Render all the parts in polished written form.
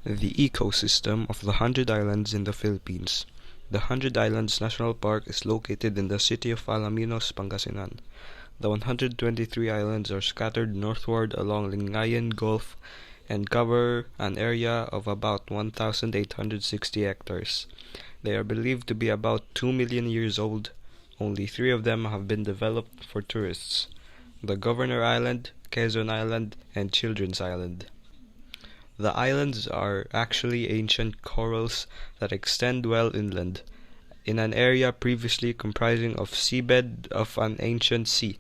The ecosystem of the Hundred Islands in the Philippines. The Hundred Islands National Park is located in the city of Alaminos, Pangasinan. The 123 islands are scattered northward along Lingayen Gulf and cover an area of about 1,860 hectares. They are believed to be about 2 million years old. Only 3 of them have been developed for tourists: the Governor Island, Quezon Island, and Children's Island. The islands are actually ancient corals that extend well inland, in an area previously comprising of seabed of an ancient sea.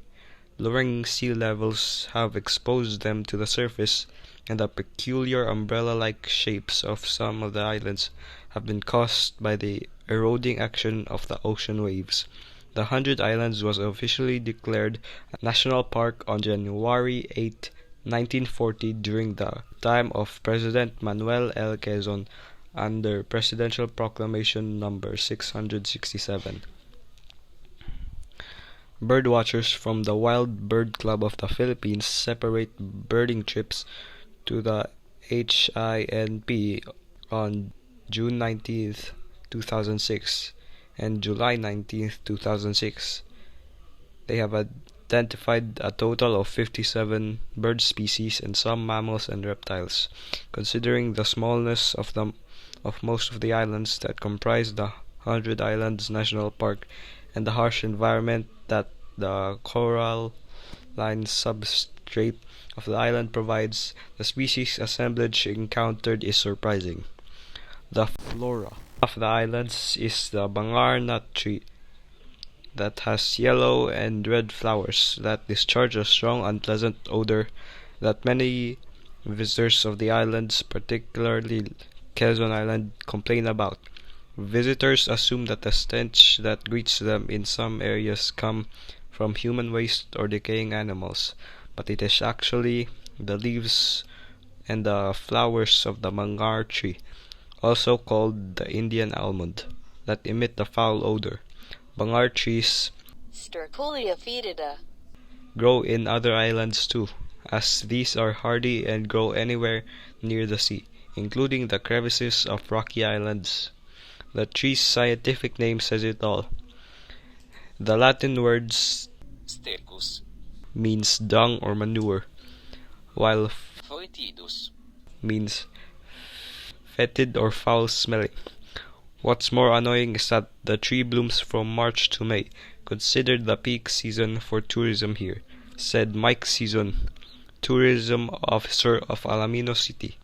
Lowering sea levels have exposed them to the surface, and the peculiar umbrella-like shapes of some of the islands have been caused by the eroding action of the ocean waves. The Hundred Islands was officially declared a national park on January 8, 1940 during the time of President Manuel L. Quezon under Presidential Proclamation number 667. Birdwatchers from the Wild Bird Club of the Philippines separate birding trips to the HINP on June 19th, 2006 and July 19th, 2006. They have identified a total of 57 bird species and some mammals and reptiles. Considering the smallness of most of the islands that comprise the Hundred Islands National Park and the harsh environment that the coralline substrate of the island provides, the species assemblage encountered is surprising. The flora of the islands is the bangar nut tree that has yellow and red flowers that discharge a strong unpleasant odor that many visitors of the islands, particularly Quezon Island, complain about. Visitors assume that the stench that greets them in some areas come from human waste or decaying animals, but it is actually the leaves and the flowers of the mangar tree, also called the Indian almond, that emit the foul odor. Bangar trees Sterculia foetida grow in other islands too, as these are hardy and grow anywhere near the sea, including the crevices of rocky islands. The tree's scientific name says it all. The Latin word Stecus means dung or manure, while foetidus means fetid or foul-smelling. What's more annoying is that the tree blooms from March to May, considered the peak season for tourism here, said Mike Season, tourism officer of Alaminos City.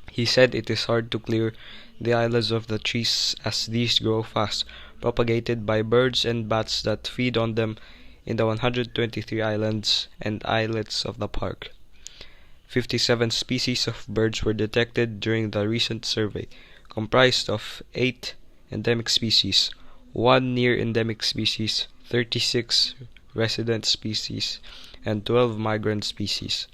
He said it is hard to clear the islands of the trees as these grow fast, propagated by birds and bats that feed on them in the 123 islands and islets of the park. 57 species of birds were detected during the recent survey, comprised of 8 endemic species, 1 near endemic species, 36 resident species, and 12 migrant species.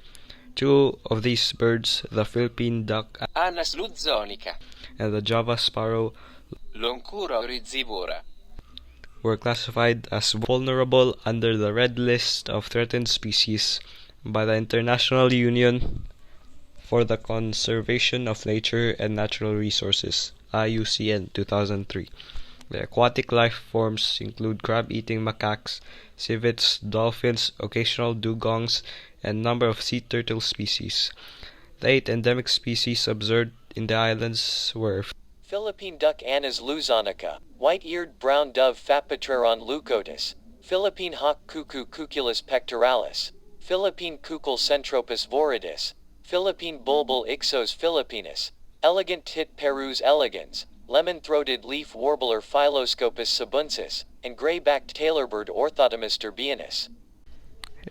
2 of these birds, the Philippine duck Anas luzzonica and the Java sparrow, Loncura rizibora, were classified as vulnerable under the Red List of Threatened Species by the International Union for the Conservation of Nature and Natural Resources, IUCN 2003. The aquatic life forms include crab-eating macaques, civets, dolphins, occasional dugongs, and number of sea turtle species. The 8 endemic species observed in the islands were Philippine duck Anas luzzonica, white-eared brown dove Fapitreron leucotis, Philippine hawk cuckoo Cuculus pectoralis, Philippine kukul Centropus viridis, Philippine bulbul Ixos philippinus, elegant tit Perus elegans, lemon-throated leaf warbler Philoscopus sabuncis, and gray-backed tailorbird Orthodamus turbianus.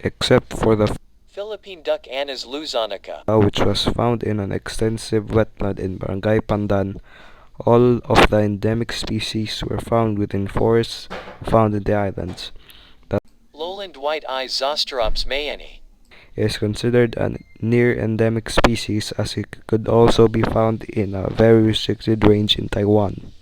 except for the Philippine duck Anas luzzonica, which was found in an extensive wetland in Barangay Pandan. All of the endemic species were found within forests found in the islands. lowland white-eye Zosterops mayeni, Is considered a near endemic species as it could also be found in a very restricted range in Taiwan.